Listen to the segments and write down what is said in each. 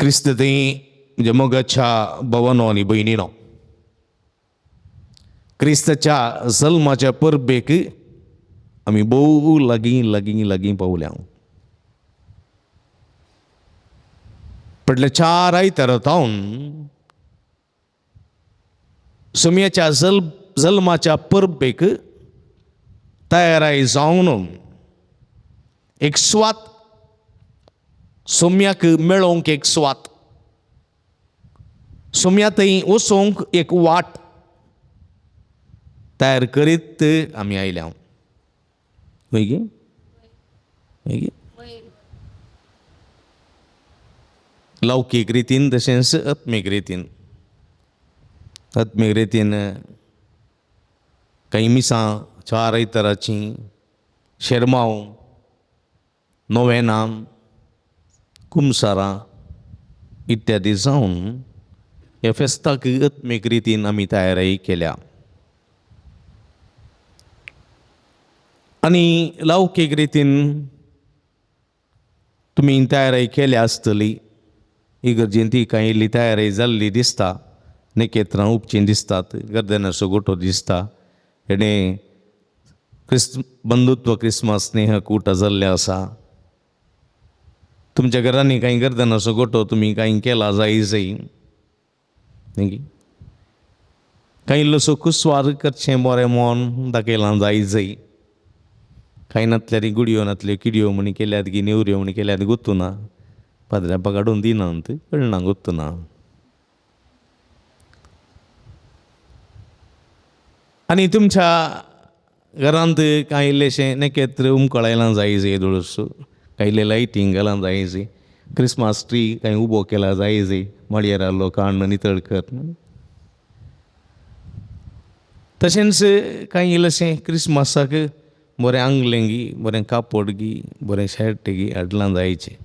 क्रिस्तई म्हणजे मोगाच्या भावांनो आणि बहिणीनो, क्रिस्ताच्या जल्माच्या परबेक आम्ही बहु लागीं पावल्या. फाटल्या 4 आयतारांतावन सोम्याच्या जल्माच्या परबेक तयाराय जावन एक स्वात सोम्याक मेळोवंक एक स्वात, सोम्या थंय वचोंक एक वाट तयार करीत आमी आयल्या. लौकीक रितीन तशेंच आत्मीक रितीन. आत्मीक रितीन काही मिसां 4 आयताराचीं शेरमाव, नोवेनां, कुमसारां इत्यादी जावन ह्या फेस्ताक आत्मीक रितीन आमी तयारी केल्या. आनी लौकीक रितीन तुमी तयारी केल्या आसतली. इगर्जेन ती कांय इल्ली तयारी जाल्ली दिसता. नकेत्रां उपचीं दिसतात, गर्देनाचो गोठो दिसता. हेणे बंधुत्व क्रिस्मस स्नेह कूट जाल्ले आसा. तुमच्या घरांनी कांय गर्देनाचो गोठो तुमी कांय केला जायी कांय इल्लोसो कुस्वार करचें बरें मोन दाखयलां जायी. कांय नातल्यार गुडयो नातल्यो किडयो म्हणी केल्यात की नेवऱ्यो म्हणी केल्यात गुत्तुना. पाद्र्यापा काडून दिनात कळना गुत्तुना. आनी तुमच्या घरांत कांय इल्लेशें नकेत्र उमकळायलां जायी दोळसो. कांय इल्ले लायटींग घालां जायी. क्रिस्मस ट्री कांय उबो केला जायी. माळयेर आहलो कांड नितळ कर. तशेंच कांय इल्लेशें क्रिस्मसाक बरें आंगलेंगी, बरें कापडगी, बरें शर्टगी हाडलां जायचें.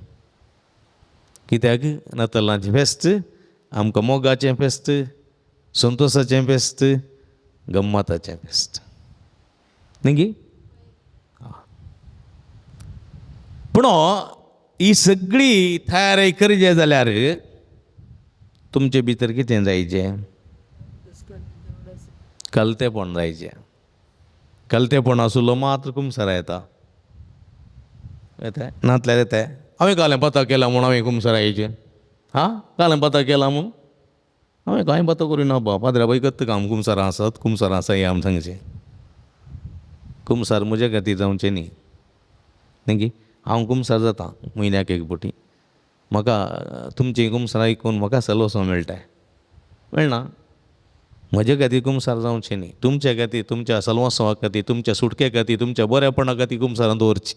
कित्याक नातालांचें फेस्त आमकां मोगाचें फेस्त, संतोशाचें फेस्त, गम्मताचें फेस्त न्ही. पूण ही सगळी तयारी करचें जाल्यार तुमचे भितर कितें जायचें? कलतेपण जायचें. कलतेपण आसलो मात्र कुमसारा येता. नातल्यार येता हांवें कालें पता केला म्हूण हांवें कुमसारा येयचें. कालें पता केला म्हूण हांवें कांय पता करिना. पाद्र्या बाई कत्त काम कुमसारां आसात, कुमसारां आसा हें आमी सांगचें. कुमसार म्हजे खातीर जावचें न्ही. हांव कुमसार जाता म्हयन्याक एक फावटी. म्हाका तुमची कुमसारां आयकून म्हाका सलोसो मेळना. म्हजे खातीर कुमसार जावचें न्ही. तुमच्या खातीर, तुमच्या सलवासवा खातीर, तुमच्या सुटके खातीर, तुमच्या बरेपणा खातीर कुमसारां दवरची.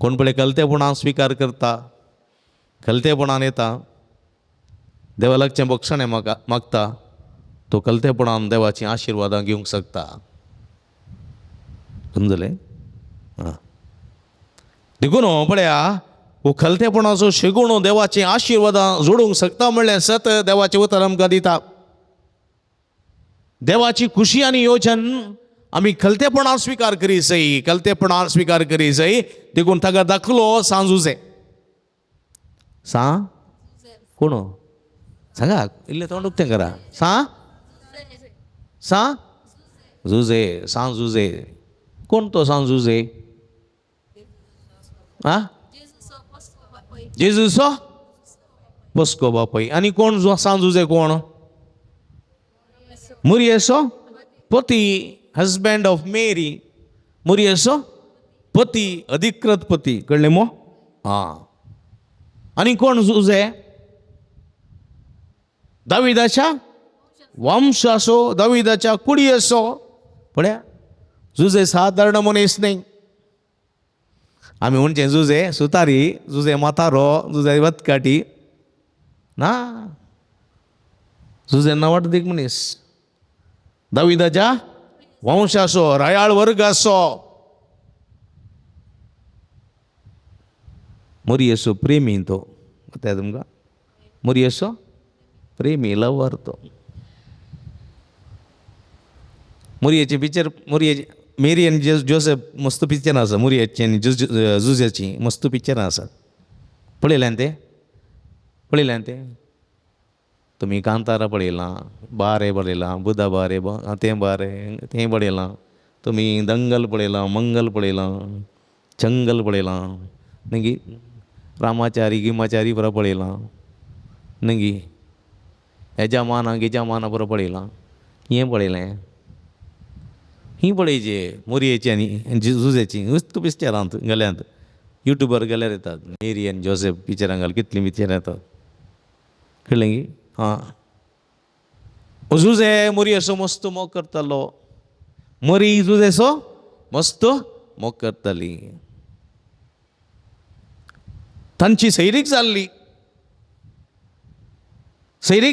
कोण पळय कलतेपणां स्विकार करता, कलतेपणान येता, देवा लागचें बक्षणें मागता, तो कलतेपणान देवाचीं आशिर्वादां घेवंक शकता. समजलें? देखून पळया हो कलतेपणाचो शेगूण देवाचीं आशिर्वादां जोडूंक शकता म्हणलें सत देवाचें उतर आमकां दिता. देवाची खुशी आनी येवजन आमी कलतेपणान स्विकार करी जाय. कलतेपणान स्विकार करी जाय. देखून ताका दाखलो सांजुजे. कोण सांगा इल्लें तोंड उक्तें करा. जुजे सांजुजे. कोण तो सांजुजे? जेजूचो पस्को बापय. आनी कोण सांजुजे कोण? मुरयेचो पती, हजबँड ऑफ मेरी. मुरयेचो पती, अधिकृत पती. कळ्ळें मो? आनी कोण जुजे? दाविदाच्या वंशाचो, दाविदाच्या कुडयेचो. पळया जुजे सादारण मनीस न्ही. आमी म्हणचें जुजे सुतारी, जुजे मातारो, जुजे वतकाटी ना. जुजे नावाडदीक मनीस, दाविदाच्या वंशाचो, रायाळ वर्गाचो. मुरयेचो प्रेमी तो. कळटा तुमकां? मुरयेचो प्रेमी, लवर तो. मुरयेचे पिक्चर, मुरयेचे मेरी आनी जोसेफ मस्त पिक्चरां आसा. मुरयेची आनी जुजेची मस्त पिक्चरां आसात. पळयल्यान ते पळयलें तें तुमी कांतारा पळयलां, बारे पळयलां, बुधा बारे तें बारे तें पळयलां, तुमी दंगल पळयलां, मंगल पळयलां, चंगल पळयलां, न्ही रामाचारी गिमाचारी बरो पळयलां, न्ही गिजामाना बरो पळयलां, हें पळयलें ही पळयचे मोरयेची आनी जुजेची नुस्त पिक्चरांत गेल्यांत युट्यूबार गेल्यार येतात मेरी आनी जोसेफ पिक्चरां घाल कितलीं पिक्चरां येतात कळ्ळें की हां जुजे मोरयेचो मस्त मोग करतालो मोरी जुजेचो मस्त मोग करताली तांची सैरीक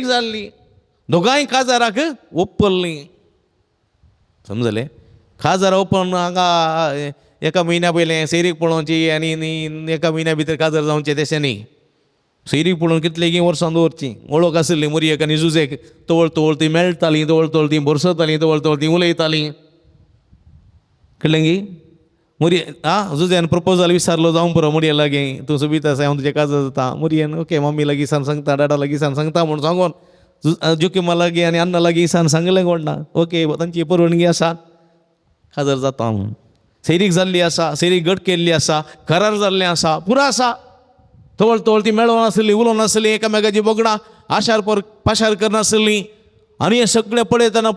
जाल्ली दोगांय काजाराक ओप्पल्लीं समजलें काजारां ओपन हांगा एका म्हयन्या पयलें सैरीक पळोवची आनी एका म्हयन्या भितर काजार जावचें तशें न्ही सैरीक पळोवन कितलें वर्सां दवरचीं वळख आसली मोरयेक आनी जुजेक तवळ तवळ तीं मेळटालीं तवळ तवळ तीं बरसतालीं तवळ तवळ तीं उलयतालीं कळ्ळें की मोरये जुजेन प्रपोजल विचारलो जावं पुरो मोरये लागीं तूं सोबीत आसा हांव तुजें काजार जाता मोरयेन ओके मम्मी लागीं सान सांगता डाडा लागीं सान सांगता म्हूण सांगून जुकिमा लागीं आनी अण्णा लागीं सान सांगलें कोणा ओके तांची परवानगी आसा काजार जाता म्हूण सैरीक जाल्ली आसा सैरीक गट केल्ली आसा करार जाल्लें आसा पुरो आसा तवळ तवळ ती मेळोन आसली उलोवन आसली एकामेकाची बोगडां आशार पाशार करनासलीं आनी हें सगळें पळयतना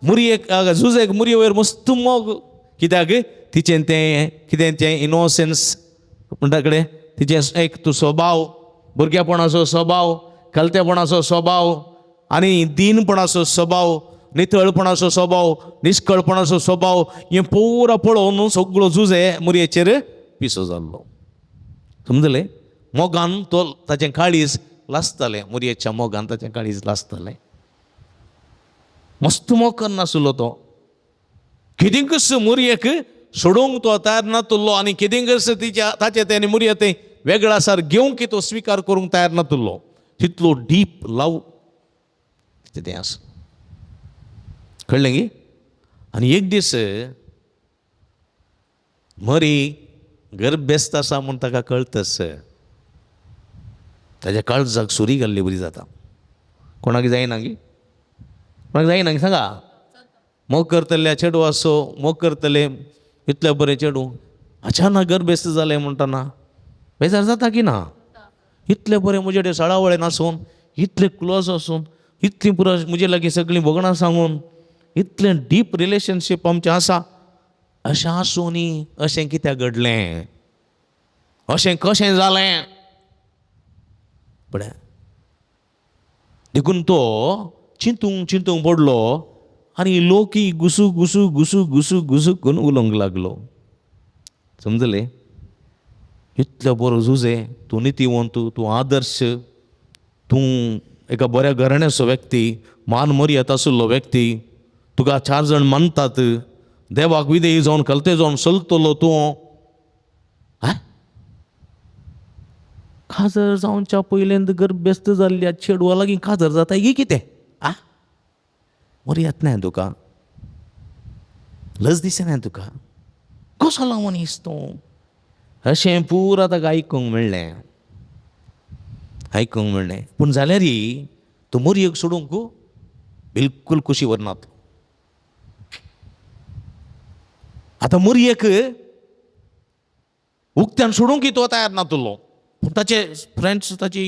मोरयेक जुजेक मोरये वयर मस्त मोग कित्याक तिचें तें कितें तें इनोसन्स म्हणटा कडेन तिचें एक तो स्वभाव भुरगेपणाचो स्वभाव कलतेपणाचो स्वभाव आनी दीनपणाचो स्वभाव नितळपणाचो स्वभाव निश्कळपणाचो स्वभाव हें पुरो पळोवन सगळो जुजे मोरयेचेर पिसो जाल्लो समजलें मोगान तो ताचें काळीज लासतालें मोरयेच्या मोगान ताचें काळीज लासतालें मस्त मोग करनासलो तो कितेंकच मोरयेक सोडूंक तो तयार नासलो आनी कितेंकच ताचे ते मोरये तें वेगळा आसार घेवंक तो स्विकार करूंक तयार नासलो तितलो डीप लव तें आसा कळ्ळें की आनी एक दीस मोरी गर्भेस्त आसा म्हूण ताका कळटस ताच्या काळजाक सुरी घाल्ली बरी जाता कोणाक जायना गी कोणाक जायना गी सांगा मोग करतले चेडूं आसो मोग करतले इतलें बरें चेडूं अचानक गर्भेस्त जालें म्हणटना बेजार जाता की ना इतलें बरें म्हजे कडेन सळावळेन आसून इतलें क्लोज आसून इतलीं पुरो म्हजे लागीं सगळीं भोगणां सांगून इतलें डीप रिलेशनशीप आमचें आसा अशें आसूनी अशें कित्याक घडलें अशें कशें जालें पळय देखून तो चिंतूंक पडलो आनी लोकी घुसू करून उलोवंक लागलो समजलें इतलो बरो जुजे तूं नितीवंत तूं आदर्श तूं एका बऱ्या घराण्याचो व्यक्ती मान मर्याद आशिल्लो व्यक्ती तुका 4 जाण मानतात देवाक विधेयी जावन कलते जावन चलतलो तूं काजर जावच्या पयलेंद गर्भेस्त जाल्ल्या चेडवा लागीं काजर जाता ही कितें मर्याद ना तुका लज दिसना तुका कसो मनीस तूं अशें पुरो ताका आयकूंक मेळ्ळें पूण जाल्यारय तूं मोरयेक सोडूंक बिलकूल कुशी वरनात आतां मोरयेक उक्त्यान सोडूंक तो तयार नासलो पूण ताचे फ्रेंड्स ताची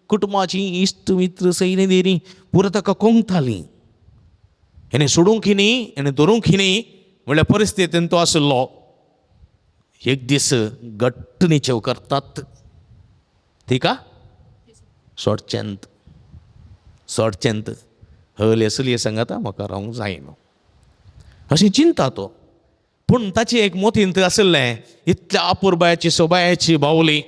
कुटुंबाची इश्ट मित्र सैनी देरी पुरो ताका कोंगतालीं हेणें सोडूंक न्ही हेणें धरूंक न्ही म्हणल्यार परिस्थितीन तो आसलो एक दीस घट्ट निचेव करतात ठीक सोडचेंत हले असली सांगाता म्हाका रावंक जायना अशें चिंता तो पूण ताची एक मोतींत आसलें इतल्या अपुरबायाची सोबायाची बावली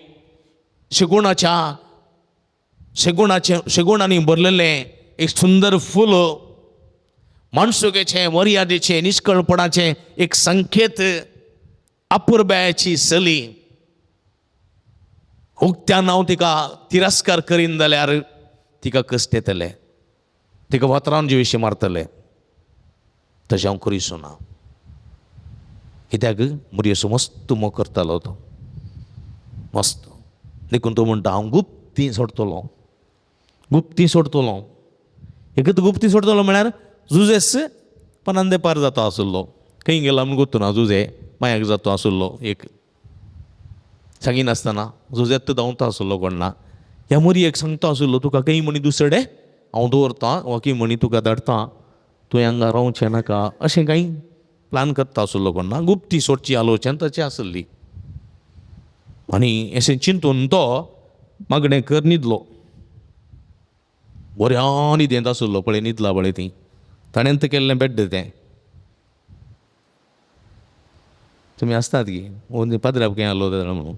शेगुणांनी भरलेलें एक सुंदर फूल माणसुकेचें मर्यादेचें निश्कळपणाचें एक संकेत अपुरबायाची सली उक्त्यान हांव तिका तिरस्कार करीन जाल्यार तिका कश्ट येतले तिका वतरान जीवेशी मारतले तशें हांव करिसूं ना कित्याक मोरयेचो मस्त मोग करतालो तो मस्त देखून तो म्हणटा हांव गुप्त गुप्ती सोडतलो. गुप्ती सोडतलो. एकच गुप्ती सोडतलो म्हळ्यार जुजेस पनांदे पार जातो आसलो. खंय गेला म्हूण गोत्तू ना. जुजे मायाक जातो आसलो. एक सांगी नासतना जुजेत धांवता आसलो कोणा. ह्या मोरयेक सांगता आसलो तुका खंय म्हणी दुसरे हांव दवरतां वा की म्हणी तुका धाडटां, तुवें हांगा रावचें नाका, अशें कांय प्लान करता आसलो कोणा. गुप्ती सोडची आलोचन ताची आसली. आनी अशें चिंतून तो मागणें कर न्हिदलो. बऱ्या न्हिदेंत आसलो पळय, न्हिदला पळय ती. ताणें केल्लें बेड्ड तें. तुमी आसतात की पाद्रयाप खंय आसलो म्हणून.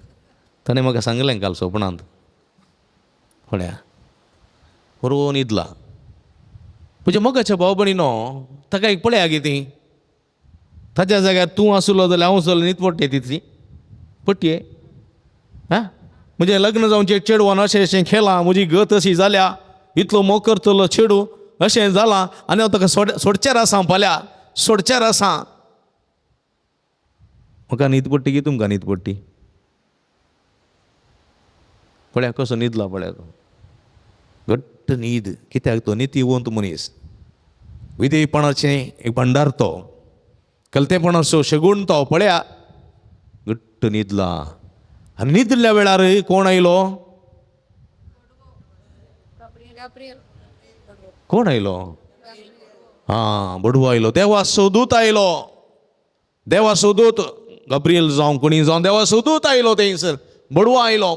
ताणें म्हाका सांगलें काल सपनांत. पळया बरो न्हिदला. म्हणजे मोगाच्या भाव भयणीनो, ताका एक पळया गे ती. ताच्या जाग्यार तूं आसलो जाल्यार हांव आसलो न्हीद पडटे तितली पडटे. हां म्हणजे लग्न जावचें चेडवान अशें अशें खेळां, म्हजी गत अशी जाल्या, इतलो मोग करतलो चेडू अशें जालां आनी हांव ताका सोडच्यार आसां फाल्यां, सोडच्यार आसां. म्हाका न्हीद पडटी की तुमकां न्हीद पडटी? पळया कसो न्हिदला पळया तो. घट्ट न्हीद. कित्याक तो नितीवंत मनीस, विधेयपणाचें एक भंडार तो, कलतेपणाचो शगूण तो. पळया घट्ट न्हिदला. आनी न्हिदल्या वेळार कोण आयलो? कोण आयलो? हां बडवो आयलो. देवाचो दूत आयलो. देवाचो दूत गब्रियल जावं कोणी जावं देवाचो दूत आयलो थंयसर. बडवो आयलो.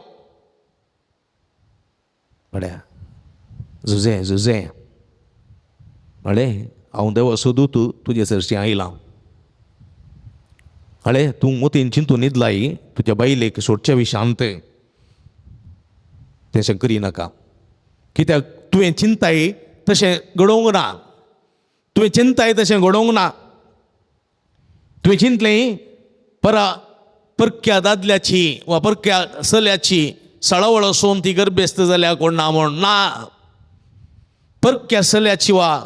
पळया झुजे झुजे अळे हांव देवाचो दूत तुजे सरशी आयलां. अळे तूं मोतीन चिंतून न्हिदलाई तुज्या बायलेक सोडचे विशांत तशें करिनाका. कित्याक तुवें चिंताय तशें घडोवंक ना. तुवें चिंताय तशें घडोवंक ना. तुवें चिंतलें परक्या दादल्याची वा परक्या चल्याची सळावळ आसून ती गर्भेस्त जाल्या कोण ना म्हूण. ना, परक्या चल्याची वा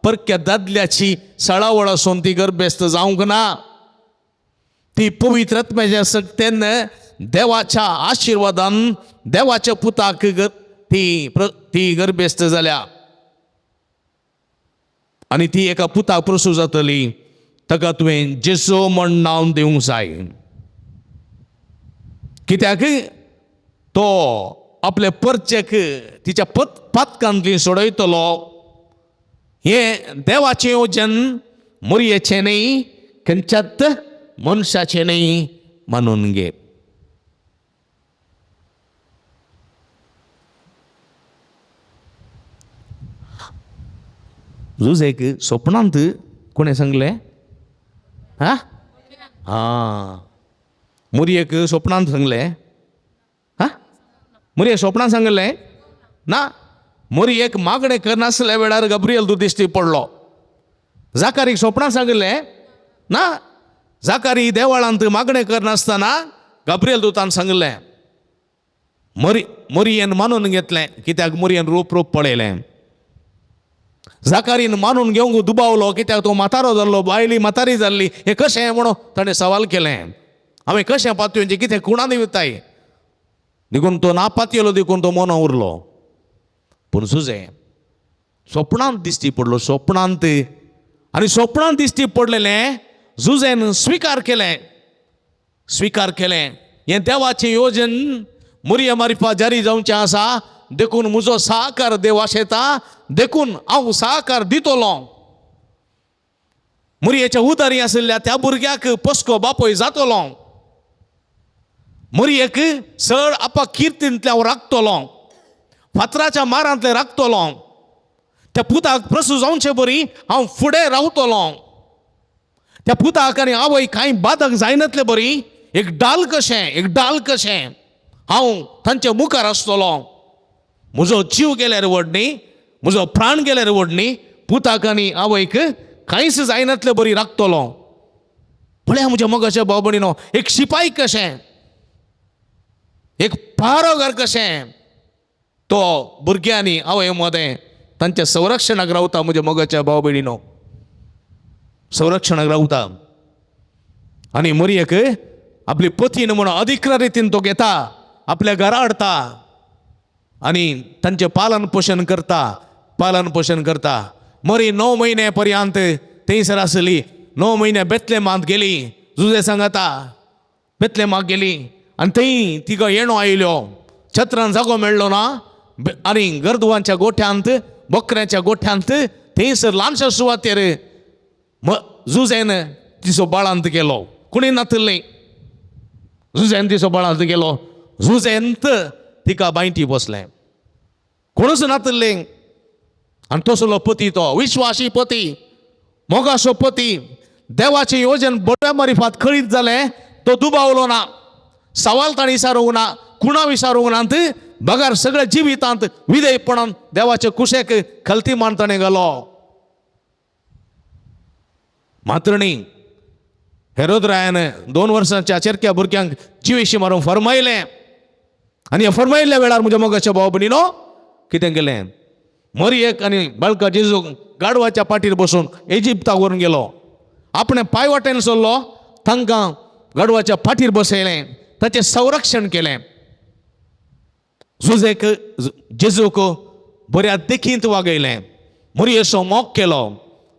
परक्या दादल्याची सळावळ आसून ती गर्भेस्त जावंक ना. ती पवित्र आत्म्याच्या शक्तीन देवाच्या आशिर्वादान देवाच्या पुताक ती गर्भेस्त जाल्या. आनी ती एका पुताक प्रसूव जातली. ताका तुवें जेसू म्हण नांव दिवंक जाय. कित्याक तो आपल्या परचेक तिच्या पातकांतली सोडयतलो. हें देवाचें येवजन मोरयेचें न्ही, खंयच्याच मनशाचें न्ही मानून घे. जुजेक स्वप्नांत कोणें सांगलें? हां हां मोरयेक स्वप्नांत सांगलें. हां मोरयेक स्वप्नांत सांगलें ना. मोरयेक मागणें करनासल्या वेळार गब्रियल दूत दिश्टी पडलो. जाकारीक स्वप्नांत सांगलें ना. जाकारी देवळांत मागणें करनासतना गब्रियल दुतान सांगलें. मोरयेन मानून घेतलें. कित्याक मोरयेन रूप पळयलें. जाकारीन मानून घेवंक दुबावलो. कित्याक तो म्हातारो जाल्लो, बायली म्हातारी जाल्ली. हें कशें म्हणून ताणें सवाल केलें. हांवें कशें पातयेचें कितें कुणां दिवताय देखून तो नापातयेलो देखून तो मना उरलो. पूण जुजे स्वप्नांत दिश्टी पडलो. स्वप्नांत आनी स्वप्नांत दिश्टी पडलेलें जुजेन स्विकार केलें. स्विकार केलें हें देवाचें येवजन मोरये मार्फत जारी जावचें आसा. देखून म्हजो सहकार देव आशेता. देखून हांव सहकार दितलो. मोरयेच्या उदारी आशिल्ल्या त्या भुरग्याक पस्को बापोय जातलो. मोरयेक सळ आपा किर्तींतल्यान राखतलो. फातराच्या मारांतले राखतलो. त्या पुताक प्रसूव जावचे बरी हांव फुडें रावतलो. त्या पुताक आनी आवय कांय बाधक जायनातले बरी एक डाल कशें हांव तांचे मुखार आसतलो. म्हजो जीव गेल्यार व्हडनी, म्हजो प्राण गेल्यार व्हडनी, पुताक आनी आवयक कांयच जायनातले बरी राखतलो. पळया म्हज्या मोगाच्या भाव भयणीनो, एक शिपाई कशें, एक पहारोगार कशें तो भुरग्यांनी आवय मदें तांच्या संरक्षणाक रावता. म्हज्या मोगाच्या भाव भयणीनो, संरक्षणाक रावता. आनी मोरयेक आपली पतीन म्हणून अधिकार रितीन तो घेता. आपल्या घरा हाडटा. आणि तांचे पालन पोषण करता मरी 9 महिन्यापर्यंत थंयसर आसली. 9 महिने बेतलेमांत गेली. जुजे सांगता बेतलेमाक गेली आनी थंय तिका येणो आयलो. छत्रान जागो मेळ्ळो ना आनी गर्दवांच्या गोठ्यांत बकऱ्याच्या गोठ्यांत थंयसर ल्हानशा सुवातेर जुजेन तिचो बाळांत गेलो. कोणी नातले जुजेन तिचो बाळांत गेलो. जुजेंत तिका बांयटी बसलें. कोणूच नातले. आनी तसलो पती तो विश्वासी पती मोगाचो पती देवाचे योजन बऱ्या मारिफात खळीत जालें. तो दुबावलो ना. सवाल ताणी विचारूंक ना. कुणा विचारूंक नात. बगार सगळ्या जिवितांत विधेयपणान देवाचे कुशेक खलती मान ताणें घालो. मात्र न्ही हेरोदरायान 2 वर्सांच्या चेरक्या भुरग्यांक जिवेशी मारूंक फरमायलें. आनी हे फरमायल्ल्या वेळार म्हज्या मोगाच्या भाव भयणीनो कितें केलें. मरियेक आनी बाळका जेजूक गाडवाच्या पाठीर बसून इजिप्ताक व्हरून गेलो. आपणे पांय वाटेन चल्लो. तांकां गाडवाच्या फाटीर बसयलें. ताचें संरक्षण केलें. जुजेक जेजूक बऱ्या देखींत वागयलें. मरियेचो मोग केलो.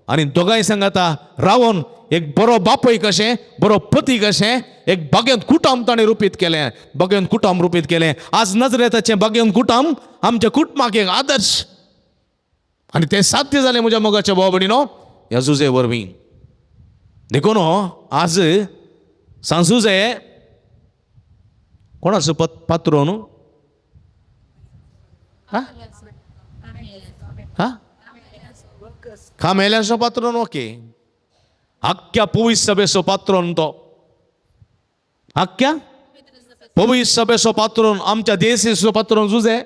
आनी दोगांय सांगाता रावन एक बरो बापूय कशें बरो पती कशें एक बागेंत कुटुंब ताणें रुपीत केलें. बागेंत कुटुंब रुपीत केलें. आज नजरेताचें बागेंत कुटुंब आमच्या कुटुंबाक एक आदर्श. आनी तें साध्य जालें म्हज्या मोगाच्या भाव भयणीनो ह्या जुजे वरवीं. देखून आज सांजुजे कोणाचो पात्रो न्हू. खामेल्यांचो पात्रो न्हू. ओके आख्ख्या पवित्र सभेचो पात्रोन तो. आख्ख्या पवित्र सभेचो पात्रोन आमच्या देशाचो पात्रोन जुजे.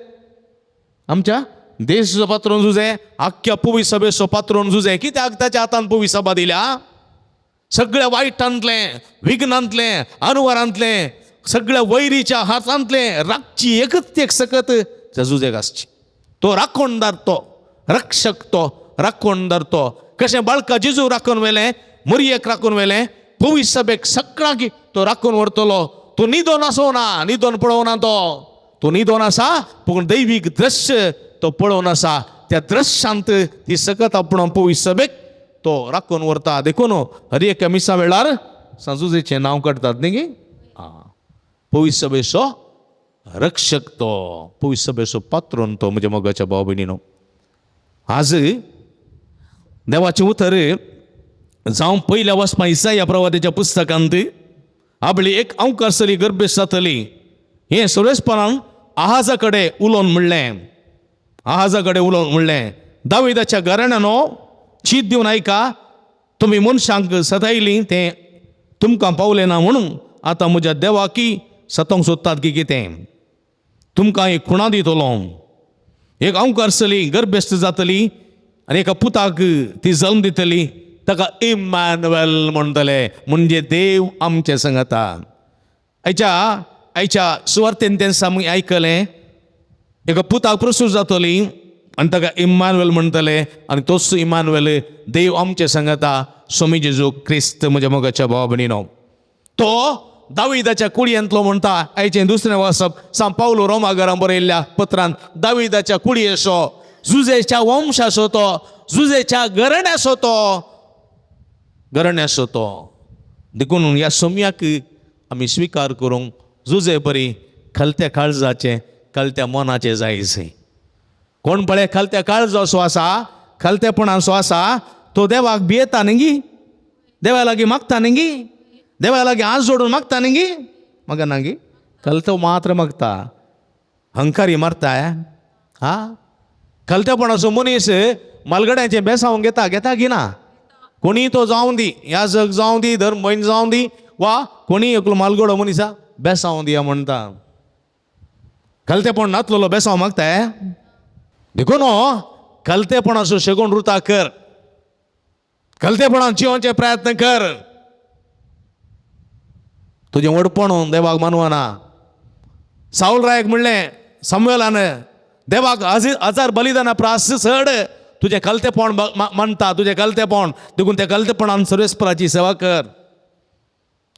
आमच्या देशाचो पात्रोन जुजे. आख्ख्या पवित्र सभेचो पात्रोन जुजे. कित्याक ताच्या हातान पवित्र सभा दिल्या. सगळ्या वायटांतलें विघ्नांतलें अनुवारांतलें सगळ्या वैरीच्या हातांतलें राखची एकच एक सकत जुजेक आसची. तो राखणदार तो रक्षक तो राखणदार तो. कशें बाळका जेजू राखून व्हेलें मरियेक राखून व्हेलें पवित्र सभेक सगळ्यांक तो राखून व्हरतलो. तो न्हिदोन आसो ना. न्हिदोन पळोवना तो न्हिदोन आसा पूण दैवीक दृश्य तो पळोवन आसा. त्या दृश्यांत ती सकत आपण पवित्र सभेक तो राखून व्हरता. देखून हर एका मिसा वेळार सांजुजेचें नांव काडटात न्ही. पवित्र सभेचो रक्षक तो पवित्र सभेचो पात्रोन तो म्हज्या मोगाच्या भाव भयणीनो. आज देवाचें उतर जावं पयल्या वचपा इसाया प्रवादीच्या पुस्तकांत आपली एक अंवकारसली गर्भेश जातली. हें सुरेशपणान आहाजा कडेन उलोवन म्हणलें दाविदाच्या घराण्यानो चीत दिवन ऐका. तुमी मनशांक सतायलीं तें तुमकां पावलें ना म्हणून आतां म्हज्या देवाकी सतोंक सोदतात की कितें. तुमकां एक खुणा दितलो. एक अंवकारसली गर्भेस्त जातली आनी एका पुताक ती जल्म दितली. ताका इम्मानुएल म्हणटले म्हणजे देव आमचे सांगता. आयच्या सुवार्तेन तें आयकलें एका पुताक प्रसूत जातली आनी ताका इम्मानुएल म्हणटले. आनी तोच इम्मानुएल देव आमचे सांगता स्वामी जेजू क्रिस्त म्हज्या मोगाच्या भाव भयणीनो. तो दाविदाच्या कुडयेंतलो म्हणटा. आयचें दुसरें वाचप सांग पावलो रोमाकारांक बरयल्ल्या पत्रांत दाविदाच्या कुडयेचो जुजेच्या वंशाचो तो जुजेच्या घराण्याचो तो. देखून ह्या सोम्याक आमी स्विकार करूंक जुजे बरी खलत्या काळजाचे खलत्या मनाचे जायचे. कोण पळय खलत्या काळजाचो आसा खलतेपणाचो आसा तो देवाक भियेता न्ही. देवा लागीं मागता न्ही. देवा लागीं हात जोडून मागता न्ही. म्हाका नागी खलतो मात्र मागता. हंकारी मारता. खलतेपणाचो मनीस मालगड्याचें बेसांव घेता घेना. कोणी तो जावं दी याजक जावं दी धर्म बहीण जावं दी वा कोणी एकलो मालगडो मनीसा बेसांव दिया म्हणटा. खलतेपण नातलो बेसांव मागताय. देखून खलतेपणाचो शेगोण रुता कर. खलतेपणान जिवोवचे प्रयत्न कर. तुजें वडपण देवाक मानवना. साऊल रायक म्हणलें सामुएलान देवाक 1000 बलिदाना प्रास चड तुजें खलतेपण मानता तुजें खलतेपण. देखून त्या खलतेपणान सर्वेस्पराची सेवा कर.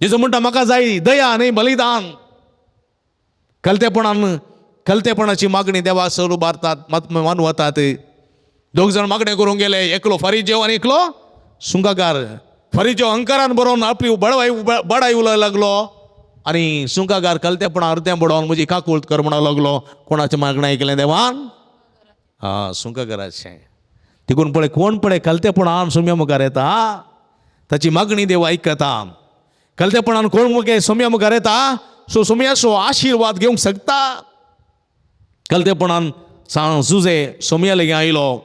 जेजू म्हणटा म्हाका जाय दया न्ही बलिदान. खलतेपणान कलतेपणाची मागणी देवा सर उबारतात मानवतात. दोग जण मागणे करून गेले, एकलो फरीजेव आणि एकलो सुंकाकार. फरीजेव अहंकारान बरोवन आपली बडाई उलोवंक लागलो आणि सुंकाकार कलतेपणा अर्द्या बडोवन म्हजी काकूळट कर म्हणूंक लागलो. कोणाचें मागणें ऐकलें देवान? सुंकाकाराचें. देखून पळय कोण पळय कलतेपणान सोम्या मुखार येता ताची मागणी देव आयकता. कलतेपणान कोण मुखे सोम्या मुखार येता सो सोम्याचो आशिर्वाद घेवंक शकता. कलतेपणान झुजे सोम्या लेगीत आयलो,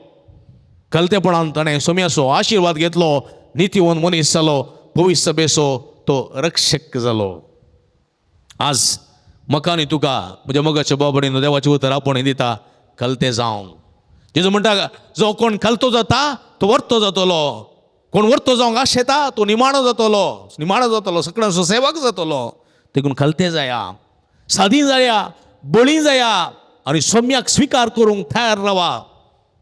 कलतेपणान ताणें सोम्याचो आशिर्वाद घेतलो, नितीवन मनीस जालो, भविश्य सभेचो तो रक्षक जालो. आज म्हाका आनी तुका म्हज्या मोगाच्या बाबडीन देवाचें उतर आपण दिता, कलते जावंक. जेजू म्हणटा जो कोण कलतो जाता तो वर्तो जातलो, कोण वर्तो जावंक आशेता तो निमाणो जातलो, सगळ्यांचो सेवक जातलो. देखून कलते जाया, सादी जाया, बळी जाया आनी सोम्याक स्विकार करूंक तयार रावा.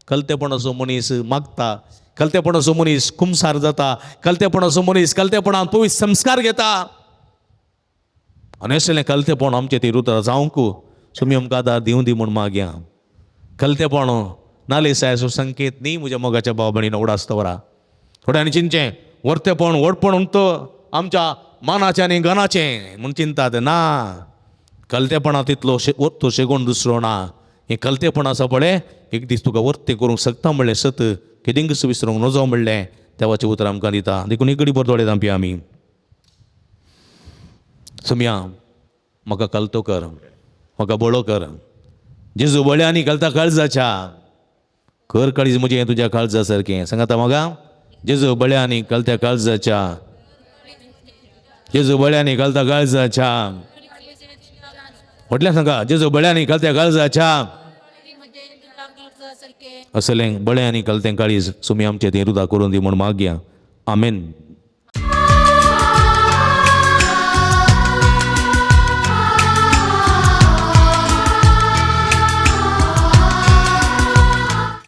कलतेपणाचो मनीस मागता, कलतेपणाचो मनीस कुमसार जाता, कलतेपणाचो मनीस कलतेपणान पवित्र संस्कार घेता. आनी असलें कलतेपण आमचें ती रुतर जावंक सोमी आमकां आदार दिवं दी म्हूण मागया. कलतेपण नालेसायाचो संकेत न्ही म्हज्या मोगाच्या भाव भयणीन उडासतवरा. थोड्यांनी चिंतचें वर्तेपण वडपण तो आमच्या मानाचें आनी गनाचें म्हूण चिंतात. ना, कलतेपणा तितलो तो शेगोण दुसरो ना. हें कलतेपण आसा पळय, एक दीस तुका वर्ते करूंक शकता म्हणलें सत केदिंगस विसरूंक नजो म्हणलें देवाचें उतर आमकां दिता. देखून एक घडी बरो दोळे धांपया आमी. सोम्या म्हाका कलतो कर, म्हाका बळो कर. जेजू बळ्यांनी घालता काळजाच्या, कर काळीज म्हजें हें तुज्या काळजा सारकें. सांगाता म्हाका, जेजू बळ्यांनी घालता काळजाच्या, जेजू बळ्यांनी घालता काळजाच्या. म्हटल्यार सांगा, जेजू बळ्यांनी घालता काळजाच्या. असलें बळ्यांनी घालतें काळीज सोमी आमचें तें रुदा करून दी म्हूण मागया. आमेन.